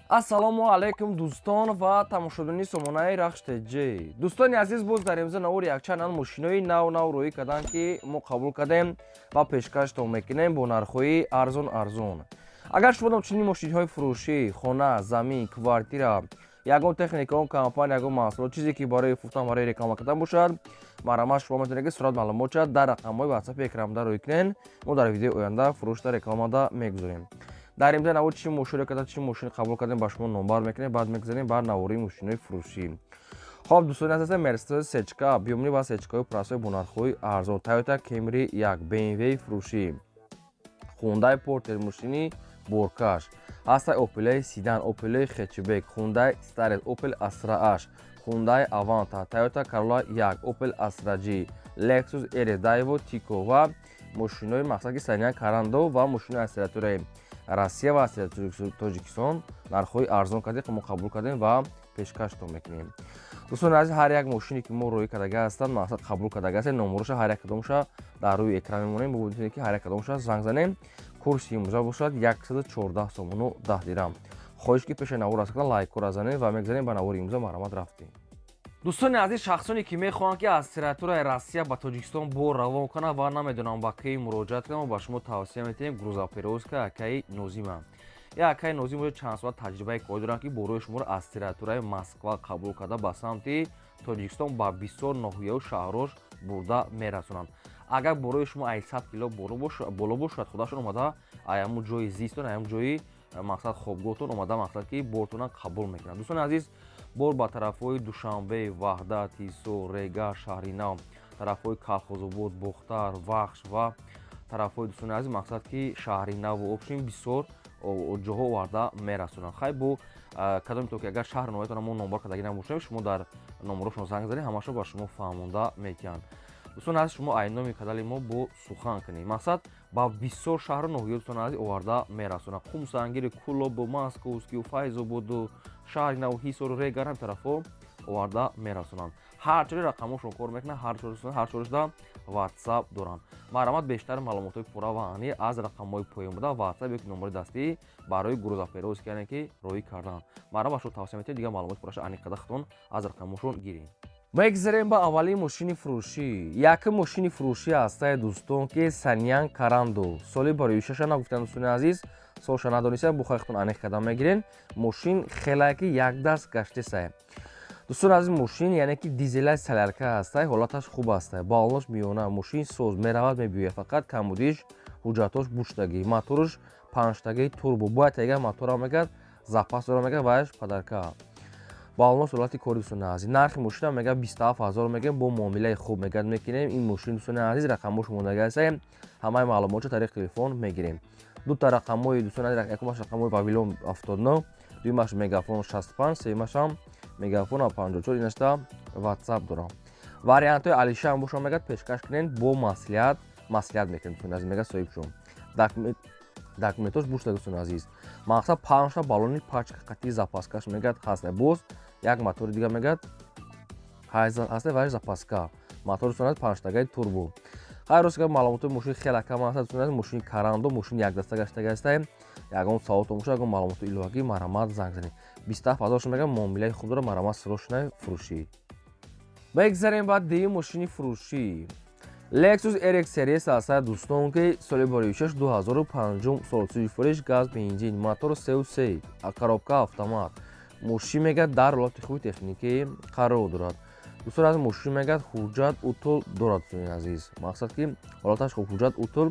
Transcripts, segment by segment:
ассалому алайкум дӯстон ва тамошобини сомонаи рахш теҷ. дӯстони азиз, боз дар имрӯза навори якчанд мошинои нав рӯӣ карданд, ки мо қабул кардем ва пешкаштон мекунем бо нархҳои арзон. агар шумо дом чунин мошинҳои фурӯшӣ, хона, замин, квартира, ягон техника, он компания, ягон маҳсулот, чизе ки барои фурӯхтан, барои реклама кардан бошад, марҳамат шумо метавонед ки сурат маълумота дар рақамҳои ватсапи экранамда рӯй кунед. мо дар видеои оянда фурӯшта рекламада мегузорем. дар имза навор чӣ мошино кардем, чӣ мошин қабул кардем, ба шумо номбар мекунем, баъд мегузарем бар навории мошинои фурӯшӣ. хоб дӯстони азиз, Mercedes сечка, биёмнӣ ва сечкаҳои прасои бо нархҳои арзон, Toyota Camry 1, BMW фурӯшӣ, Hyundai Porter мошини боркаш, ҳастай Opel Sedan, Opel Hatchback, Hyundai Starex, Opel Astra H, Hyundai Avanta, Toyota Corolla 1, Opel Astra G, Lexus RS, Daewoo Tico ва мошинои мақсад ки Sanyang Karando ва мошинои акселератораи Россия ва Тоҷикистон нархҳои арзон кардем, мо қабул кардем ва пешкаштон мекунем. дӯстони азиз, ҳар як мошине ки мо рӯӣ кардага ҳастанд, мақсад қабул кардага ҳастанд, номероша ҳар як кадомша дар рӯи экран мемонем. бо вуҷуди ки ҳар як кадомша занг занем. курси имрӯза бошад 114 сомону 10 дирам. хоҳиш ки пеши навор аст лайкора занем ва мегзарем ба навори имрӯза. марҳамат, рафтем. дӯстони азиз, шахсоне ки мехоҳанд ки аз акселератораи Россия ба Тоҷикистон бор равон кунанд ва намедонанд ба кӣ муроҷиат кунанд, ба шумо тавсия метавонем грузоперевозка акаи Нозима. акаи Нозим бошад чанд соат таҷрибаи кор доранд, ки борои шуморо аз акселератораи Москва қабул карда ба самти Тоҷикистон ба бисёр ноҳияу шаҳрош бурда мерасонанд. агар борои шумо 100 кило боло бошад, худашон омада аяму ҷои зистон, аяму ҷои мақсад хобгоҳтон омада, мақсад ки бортона қабул мекунанд. дӯстони азиз, бор ба тарафҳои Душанбе, Ваҳдат, Исо, Рега, Шаҳри Нав, тарафҳои Калхозобод, Бохтар, Вахш ва тарафҳои дӯстони азиз, мақсад ки Шаҳри Нав ва Обшин бисёр ҷоҳо оварда мерасонанд. хай бо кадоме ки агар шаҳр номаетона мо номбар кардаги набошем, шумо дар номерошон занг занед, ҳамаашо ба шумо фаҳмонда метиҳанд. дӯстони азиз, шумо айноми канали мо бо сухан кунед, мақсад ба бисёр шаҳру ноҳия дӯстони азиз оварда мерасонанд. Хумсангири, Кулобу, Московскию, Файзободу, Шаҳри Нав, Ҳисору, Регар ҳам тарафҳо оварда мерасонанд. ҳар чори рақамҳошон кор мекунанд, ҳар чоришда ватсап доранд. марҳамат, бештар маълумотои пурра ва анӣ аз рақамҳои поёмбуда ватсап ёки номери дастӣ барои грузоперевозки яъне ки рӯӣ кардан. марҳамат, шумо тавсия метавонед дигар маълумоти пурраша аниқ карда худтон аз рақамҳошон гиред. мегзарем ба аввалин мошини фурӯшӣ. якум мошини фурӯшӣ ҳастаи дӯстон ки Sanyang Karando. соли барои шаша нагуфтам дӯстони азиз, солша надонистам, бо хоҳи худтон аниқ карда мегирен. мошин хеле ки якдаст гаштесай. дӯстони азиз, мошин яъне ки дизелаи солярка ҳастай, ҳолаташ хуб ҳастай, балонош миёна, мошин соз меравад мебиёяд, фақат камбудиш ҳуҷҷатош буштагӣ, моторш панҷтагии турбо, бояд ягон моторам мегӯяд, запас дорам мегӯяд, ваяш падарка. балонош ҳолати кори дӯстони азиз. нархи мошинам мегӯяд 27000 мегӯяд, бо муомилаи хуб мегӯяд мекунем. ин мошин дӯстони азиз рақамҳош мондаги ҳастаи, ҳамаи маълумотро тариқи телефон мегирем. дута рақамҳои дӯстони азиз, якумаш рақамҳои Вавилон 79, дуюмаш Мегафон 65, сеюмашам Мегафон 54, инашта ватсап дорам. вариантҳои алишам бошам мегӯяд пешкаш кунед бо маслиҳат мекунем дӯстони азиз, мегӯяд соҳибшум. документош буштаг дӯстони азиз. мақсад 5 балони пачка қатъи запаскаш мегӯяд ҳастай. боз як мотори дига мегӯяд ҳастай, ваш запаска. мотори дӯстони азиз 5тагаи турбо. хай рост ки маълумотои мошин хеле кам аст дӯстони азиз. мошини Карандо, мошини якдаста гаштаги ҳастай. ягон саволтон бошад, ягон маълумоти иловагӣ, марҳамат, занг занед. 27000 шумо мегӯяд, муомилаи хуб дорад, марҳамат, срочнаи фурӯшӣ. мегзарем ба дуюм мошини фурӯшӣ. Lexus RX Series ҳастай дӯстон ки соли барои 2005 сол, сифориш газ бензин, мотор 3.3, коробка автомат. мошин мегӯяд дар ҳолати хуби техникӣ қарор дорад. дӯстони азиз, мошин мегӯяд ҳуҷҷат утул дорад дӯстони азиз, мақсад ки ҳолаташ хуб, ҳуҷҷат утул,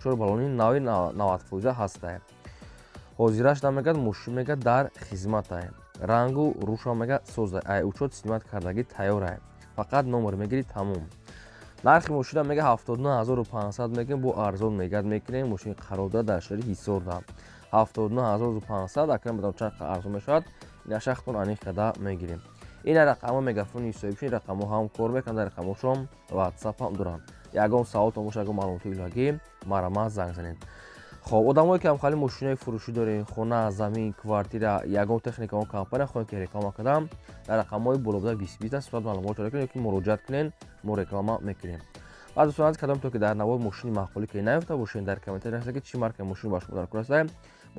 4 балони нави 90% ҳастай. ҳозираш намегӯяд, мошин мегӯяд дар хизматай. рангу рӯшам мегӯяд создай, учёт симат кардагӣ тайёрай, фақат номер мегирӣ, тамом. нархи мошинам мегӯяд 79500 мегӯяд, бо арзон мегӯяд мекунем. мошин қарор дорад дар шаҳри Ҳисорда. 79500 акрам бадам чанд арзон мешавад, ина шахтон аниқ карда мегирем. ина рақамҳо мегафони соҳибшин, рақамҳо ҳам кор мекунанд, дар рақамҳошон ватсап ҳам доранд. ягон саволтон бошад, ягон маълумоти иловагӣ, марҳамат, занг занед. хоб, одамое ки ҳамхали мошинои фурӯшӣ дорем, хона, замин, квартира, ягон техника, он компания хоҳем ки реклама кардам, дар рақамҳои болобуда 20 сурат маълумотро кунед, ки муроҷиат кунед, мо реклама мекунем. ва дӯстон азиз, кадомто ки дар навор мошини маъқулӣ ки наёфта бошед, дар комментария нависед ки чӣ маркаи мошин ба шумо дар кор аст.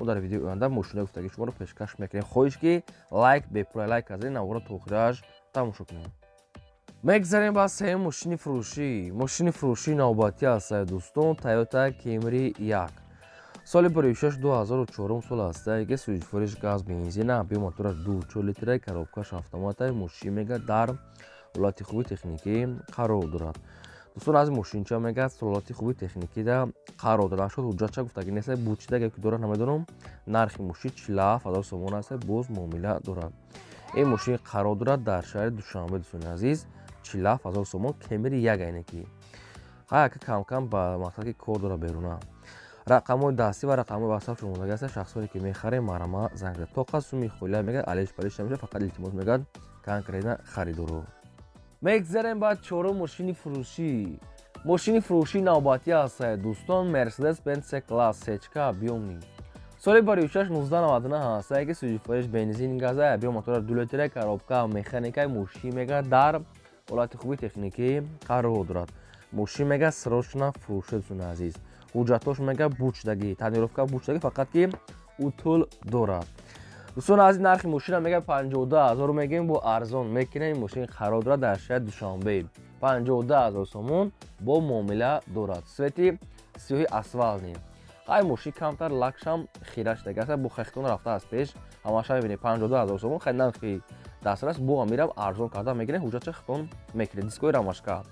мо дар видеои оянда мошинаи гуфтагии шуморо пешкаш мекунем. Хоҳиш ки лайк бепурай лайк казанед, навора то охираш тамошо кунем. мегзарем ба сеюм мошини фурӯшии навбатӣ ҳастае дӯстон, Toyota Camry 1. соли 26 2004 сол ҳастае ки сӯзишвориш газ бензина бе мотора 2.4 литраи коробкаш автоматаи мошин мега дар ҳолати хуби техникӣ қарор дорад. дӯстон аз мошинча мега ҳолати хуби техникида қарор дорад. Шуд ҳуҷҷатча гуфтаги нест, будчида ки дорад намедонам. Нархи мошин 47000 сомон аст, боз муомила дорад. ин мошин қарор дорад дар шаҳри Душанбе. дӯстони азиз 47000 сомон Camry 1 айнеки. ҳаяка кам-кам ба мақсади кор дора беруна. рақамҳои дастӣ ва рақамҳои ватсап шумодаги аст. шахсоне ки мехарем марама занг зад. То қад сумми холия мегад алиш палиш намеша, фақат илтимос мегад конкретна харидоро. мегзарем ба чорум мошини фурӯшии навбатӣ ҳастае дӯстон, Mercedes-Benz C-Class сечка объёмни. соли 26 1999 ҳастае ки сӯзишвориш бензин газа бе мотора 2 литраи коробка механикаи мошин мега дар ҳолати хуби техникӣ қарор дорад. мошин мега срочно фурӯшед дӯстони азиз. ҳуҷҷатош мега бучдагӣ, танировка бучдагӣ, фақат ки утул дорад. дӯстони азиз нархи мошина мега 52000 мегем, бо арзон мекунем. мошин қарор дорад дар шаҳри Душанбе. 52000 сомон бо муомила дорад. свети сиёҳи асфалтни. ҳай мошин камтар лакшам хира шудаги аст, бо хехтон рафтааст пеш. ҳамаша мебинем 52000 сомон хай нархи дастрас бо амирам арзон карда мегирем. ҳуҷҷатча хехтон мекунем. дискои рамашка.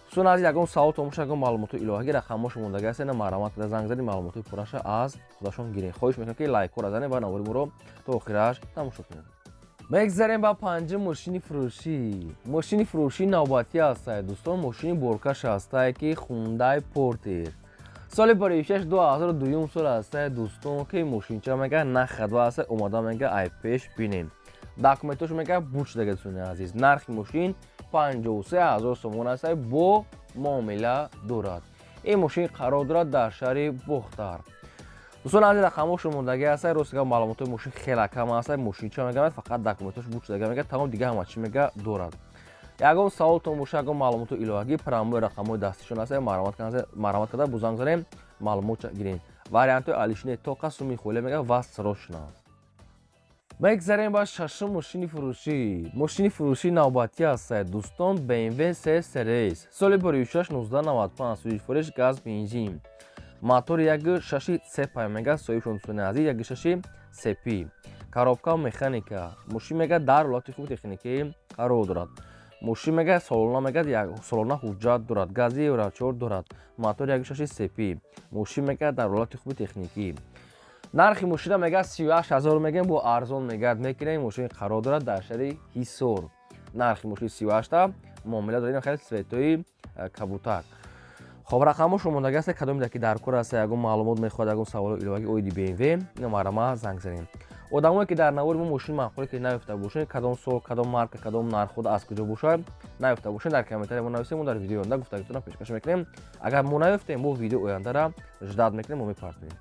дӯстони азиз ягон савол томоша ягон маълумоти иловагӣ рақамҳош мондаги аст, марамат када занг задем маълумоти пурраша аз худашон гирем. хоҳиш мекунам ки лайкҳо разанем ва навори моро то охираш тамошо кунем. мегзарем ба панҷум мошини фурӯшии навбатӣ ҳастае дӯстон, мошини боркаш ҳастае ки Hyundai Porter. соли 26 2002 сол ҳастае дӯстон ки мошинча мега нахадва ҳастае, омода мега ай пеш бинем. документош мега бучдаги дӯстони азиз. нархи мошин 53000 сомон ҳастае, бо муомила дорад. ин мошин қарор дорад дар шаҳри Бохтар. дӯстони азиз рақамҳо шумордаги ҳастае, ростига маълумотои мошин хеле кам ҳастае. мошинча мега фақат документош бучдаги мега, тамом дига ҳама чӣ мега дорад. ягон савол томоша ягон маълумоти иловагӣ промои рақамҳои дастишон ҳастае, марамат карда бо занг занем маълумот гирем. вариантҳои алишне то қа сумми холия мега ва срочно. мегзарем ба шашум мошини фурӯшии навбатӣ ҳастае дӯстон, BMW C-Series. соли 26 1995 сӯзишвориш газ бензин. мотори 1.6 цепа мега соҳибшон дӯстони азиз 1.6 цепи. коробка механика. мошин мега дар ҳолати хуби техникӣ қарор дорад. мошин мега солона ҳуҷҷат дорад. гази евро 4 дорад. мотори 1.6 цепи. мошин мега дар ҳолати хуби техникӣ. нархи мошина мега 38000 мегем, бо арзон мегад мекунем. мошин қарор дорад дар шаҳри Ҳисор. нархи мошин 38 муомила дорад. хеле цветои кабутак. хоб рақамҳо шумордаги аст, кадоме ки дар кор аст, ягон маълумот мехоҳад, ягон саволо иловагӣ оиди BMW марама занг занем. одамое ки дар навори мо мошин маъқуле ки наёфта бошед, кадом сол, кадом марка, кадом нархҳо аз куҷо бошад наёфта бошед, дар комментария мо нависед. мо дар видеои оянда гуфтагитона пешкаш мекунем. агар мо наёфтем, мо видеои ояндара ждат мекунем, мо мепартоем.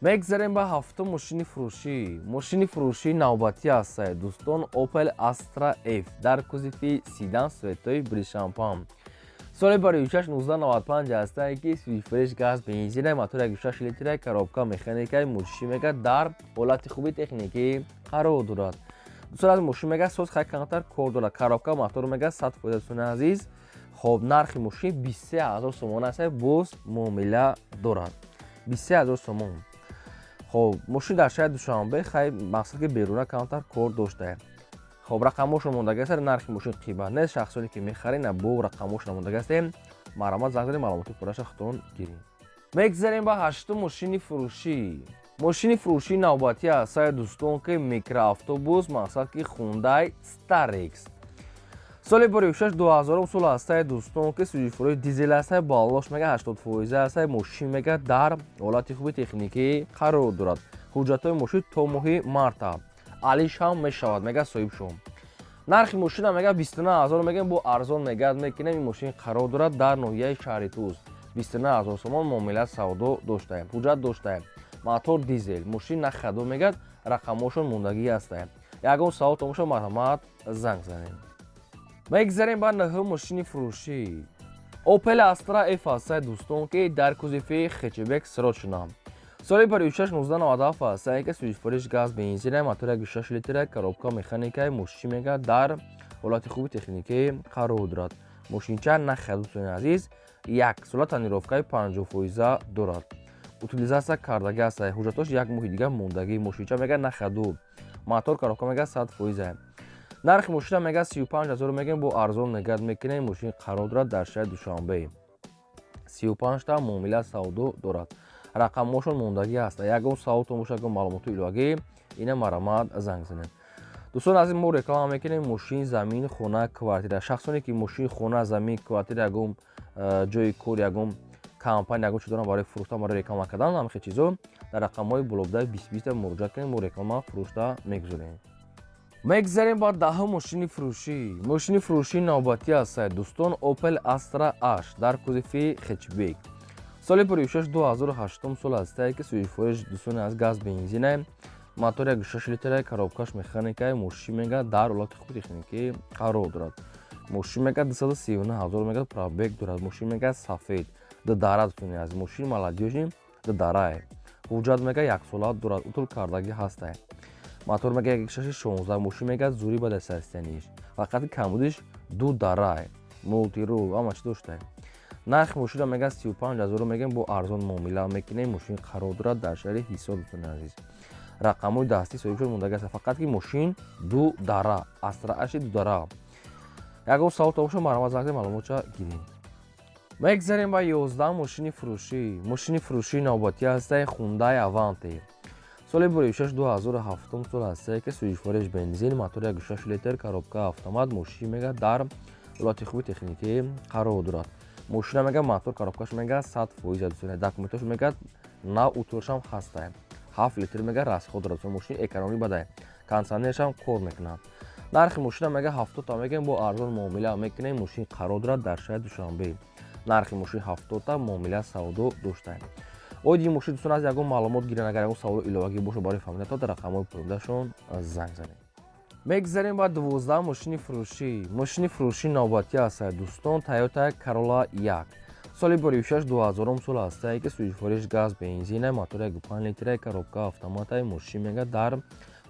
мегзарем ба ҳафтум мошини фурӯшии навбатӣ ҳастае дӯстон, Opel Astra F дар кузифи сидан светои бришампан. соли 26 1995 ҳастае ки сӯзишвориш газ бензина, мотори 1.6 литраи коробка механикаи мошин мега дар ҳолати хуби техникӣ қарор дорад. дӯстон аз мошин мега соз хай камтар кор дорад. коробка мотор мега 100% дӯстони азиз. хоб нархи мошин 23000 сомон ҳастае, боз муомила дорад. 23000 сомон. хоб мошин дар шаҳри Душанбе, хай мақсад ки беруна камтар кор доштае. хоб рақамҳош намондаги аст, нархи мошин қимат нест. шахсоне ки мехарен бо рақамҳош намондаги аст, марамат занг занем маълумоти пурраша худтон гирем. мегзарем ба ҳаштум мошини фурӯшии навбатӣ ҳастае дӯстон ки микроавтобус, мақсад ки Hyundai Starex. соли 26 2000 сол ҳастае дӯстон ки сӯзишвориш дизел ҳастае, баллош мега 80% ҳастае, мошин мега дар ҳолати хуби техникӣ қарор дорад. ҳуҷҷатҳои мошин то моҳи марта алиш ҳам мешавад мега соҳибшон. нархи мошина мега 29000 мегем, бо арзон мегад мекунем. ин мошин қарор дорад дар ноҳияи шаҳри Туз. 29000 сомон муомила савдо доштаем. ҳуҷҷат доштаем. мотор дизел. мошин нахадо мегад. рақамҳошон мондагӣ ҳастае. ягон савол томоша марҳамат занг занем. мегзарем ба наҳум мошини фурӯшӣ. Opel Astra F ҳастае дӯстон ки дар кузифи хчбек срочно. соли 46-1997 ҳастае ки сӯзишвориш газ бензин мотори 6 литр коробка механикаи мошин мега дар ҳолати хуби техникӣ қарор дорад. Мошинча нахи дӯстони азиз 1 сола тонировкаи 50% дорад. Утилизация кардагӣ ҳастае. Ҳуҷҷатош 1 моҳи дига мондагӣ. Мошинча мега нахаду. Мотор коробка мега 100%. нархи мошина мега 35000 мегем бо арзон мегад мекина мошин қарор дорад дар шаҳри Душанбе. 35 та муомила савдо дорад. рақамошон мондагӣ аст. Ягон савдо бошад ягон маълумоти иловагӣ ина марамат занг занед. дӯстон азиз мо реклама мекунем мошин замин хона квартира. шахсоне ки мошин хона замин квартира ягон ҷои кор ягон компания ягон чизона барои фурӯхтан барои реклама кардан ҳамихе чизо дар рақамҳои болобудаи 2020 муроҷиат кунем мо реклама фурӯшта мегузорем. мегзарем ба даҳум мошини фурӯшӣ. мошини фурӯшии навбатӣ ҳастад дӯстон Opel Astra H дар кузофи хетчбек. соли 26-2008 сол ҳастае ки сӯзишвориш дӯстони аз газ бензин мотори 6 литр коробкаш механикаи мошин мега дар ҳолати хуби техникӣ қарор дорад. мошин мега 239000 мега пробег дорад. мошин мега сафед ддара дӯстони аз мошини молодёжи ддарае. ҳуҷҷат мега 1 сола дорад. утул кардагӣ ҳастае. мотор мега 1.16 мошин мега зури ба дастарсияниш фақат камбудиш 2 дарае мултиру ҳама чи доштае. нархи мошина мега 35000 мегем бо арзон муомила мекунем мошин қарор дорад дар шаҳри ҳисор дӯстони азиз. рақамҳои дастӣ соҳибшон мондагӣ аст фақат ки мошин 2 дара Astra H 2 дара. ягон савол табоша марамат занг занед маълумотша гирем. мегзарем ба 11 мошини фурӯшӣ. мошини фурӯшии навбатӣ ҳастаи Hyundai Avante. соли 26-2007 сол ҳастае ки сӯзишвориш бензин мотори 6 литр коробка автомат мошин мега дар ҳолати хуби техникӣ қарор дорад. мошина мега мотор коробкаш мега 100% дӯстони документош мега нав утуршам ҳастае. 7 литр мега расход дорад. мошини экономӣ бадае. кондитсионершам кор мекунад. нархи мошина мега 70 та мегем бо арзон муомила мекунем мошин қарор дорад дар шаҳри Душанбе. нархи мошин 70 та муомила савдо доштае. оиди мошин дӯстон аз ягон маълумот гирен агар ягон саволи иловагӣ боша барои фаҳмидан то дар рақамҳои поёндашон занг занед. мегзарем ба 12 мошини фурӯшӣ. мошини фурӯшии навбатӣ ҳастад дӯстон Toyota Corolla 1. соли 26-2000 сол ҳастае ки сӯзишвориш газ бензин мотори 5 литр коробка автоматаи мошин мега дар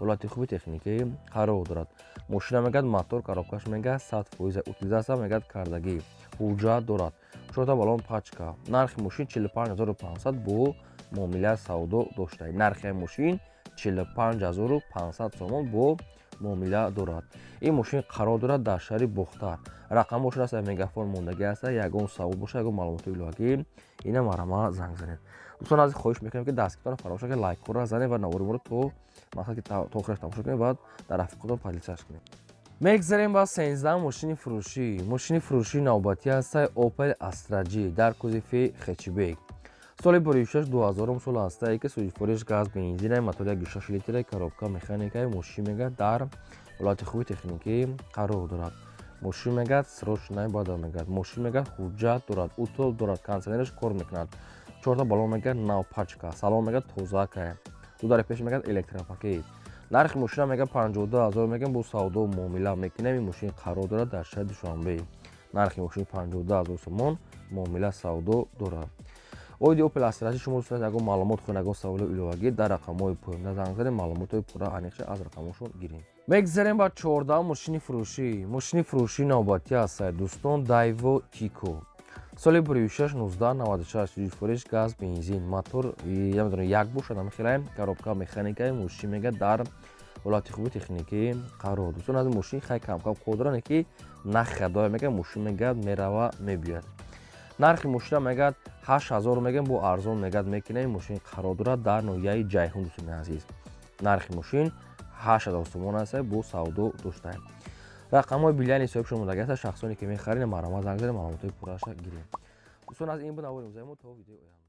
ҳолати хуби техникӣ қарор дорад. мошина мегад мотор коробкаш мега 100% утилизация мегад кардагӣ. ҳуҷҷат дорад. 4 баллон пачка. нархи мошин 45500 бо муомила савдо доштае. нархи мошин 45500 сомон бо муомила дорад. ин мошин қарор дорад дар шаҳри Бухтар. рақамошон аст мегафон мондагӣ аст. ягон савол боша ягон маълумоти иловагӣ ина марама занг занед. дӯстон азиз хоҳиш мекунем ки дастгиртон фаромӯш ки лайкҳоро занед ва навори моро то мақсад ки то охираш тамошо кунед ва дар рафиқотон подлисаш кунед. мегзарем ба 13 мошини фурӯшӣ. мошини фурӯшии навбатӣ ҳастаи Opel Astra G дар кузофи хетчбек. соли 26-2000 сол ҳастае ки сӯзишвориш газ бензин мотори 6 литр коробка механикаи мошин мега дар ҳолати хуби техникӣ қарор дорад. мошин мега срочная бада мегад. мошин мега ҳуҷҷат дорад. утул дорад. кондитсионерш кор мекунад. 4 баллон мега нав пачка. салон мега тозакае. дудари пеш мега электропакет. нархи мошина мега 52000 мегем бо савдо муомила мекунем ин мошин қарор дорад дар шаҳри Душанбе. нархи мошин 52000 сомон муомила савдо дорад. оиди Opel Astra G шумо дӯстон ягон маълумот хоҳед ягон саволи иловагӣ дар рақамҳои поёнда занг занед маълумотҳои пурра аниқша аз рақамошон гирем. мегзарем ба 14 мошини фурӯшӣ. мошини фурӯшии навбатӣ ҳастад дӯстон Daewoo Tico. соли 26-1996 сӯзишвориш газ бензин мотор намедонам як бошад намехелаем коробка механикаи мошин мега дар ҳолати хуби техникӣ қарор. дӯстон аз мошин хай камкам кор дорад ки нахадоя мега мошин мега мерава мебиёяд. нархи мошина мегад 8000 мегем бо арзон мегад мекунем мошин қарор дорад дар ноҳияи ҷайҳун дӯстони азиз. нархи мошин 8000 сомон аст бо савдо доштае. рақамҳои билияни соҳибшон мондагӣ аст. шахсоне ки мехаред марама занг занед маълумотҳои пурраша гирем. дӯстон аз ин буд навори музаимо то видеои оянда.